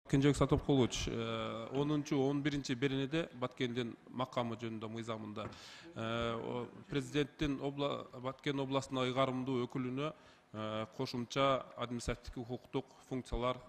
Кенжебек Сатопкулович, 10-11 беренеде Баткендин макамы жөнүндө мыйзамында президенттин Баткен областына ыйгарымдуу өкүлүнө кошумча административдик укуктук функциялар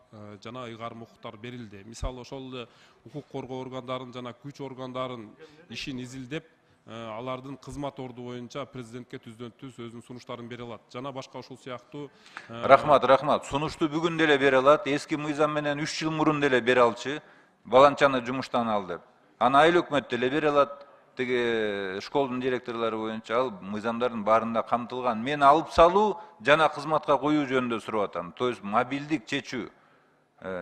жана ыйгарым укуктар берилди. Мисалы ошол эле укук коргоо органдарын жана күч органдарын ишин изилдеп, алардын кызмат орду боюнча президентке түздөн түз өзүнүн сунуштарын бере алат. Жана башка ошол сыяктуу Рахмат. Сунушту бүгүн деле бере алат. Эски мыйзам менен 3 жыл мурун деле бере алчы. Баланчаны жумуштан ал деп. Аны айыл өкмөт деле бере алат. Тиги школдун директорлору боюнча ал мыйзамдардын баарында камтылган. Мен алып салуу жана кызматка коюу жөнүндө сурап атам. То есть мобилдик чечүү,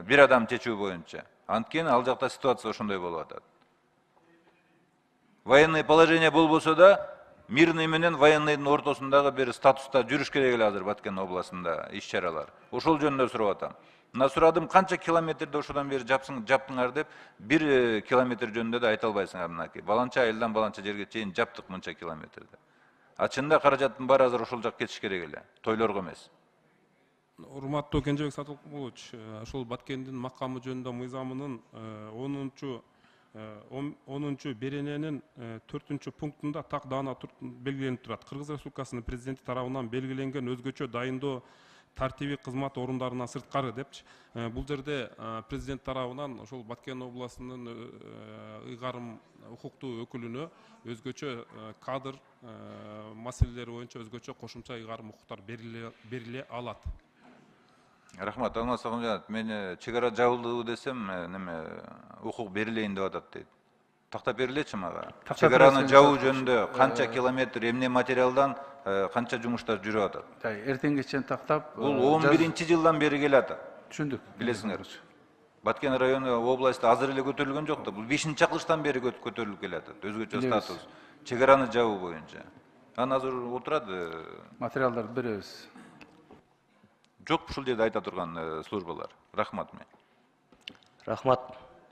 бир адам чечүү боюнча. Анткени ал жакта ситуация ошондой болуп атат. Военный положение болбосо да, мирный менен военныйдын ортосундагы бир статуста жүрүш керек эле азыр Баткен областында иш-чаралар. Ошол жөнүндө сурап атам. Мына сурадым, канча километрде ошодон бери жаптыңар деп, 1 километр жөнүндө да айта албайсыңар мынакей. Баланча айылдан баланча жерге чейин жаптык мынча километрде. Чынында каражаттын баары азыр ошол жак кетиш керек эле, тойлорго эмес. Урматтуу Кенжебек Сатопкулович, ошол Баткендин макамы жөнүндө мыйзамынын 10 берененин 4 пунктунда так даана белгиленип турат. Кыргыз Республикасынын президенти тарабынан белгиленген өзгөчө дайындоо тартиби кызмат орундарынан сырткары депчи. Бул жерде президент тарабынан ошол Баткен областынын ыйгарым укуктуу өкүлүнө өзгөчө кадр маселелери боюнча өзгөчө кошумча ыйгарым укуктар бериле алат. Рахмат, Алмаз Сагынжанов, мен чегара жабылды десем, неме укук берилейин деп атат дейт. Тактап берилечи мага. Чегараны жабуу жөнүндө канча километр эмне материалдан канча жумуштар жүрүп атат. Эртеңге чейин тактап. Бул 11-жылдан бери келатат. Түшүндүк. Билесиңер. Баткен району областта азыр эле көтөрүлгөн жок да. Бул 5-чакылыштан бери көтөрүлүп келатат. Өзгөчө статус. Чегараны жабуу боюнча. Аны азыр отурат. Материалдарды беребиз. Жок ушул жерде айта турган службалар. Рахмат мен. Рахмат.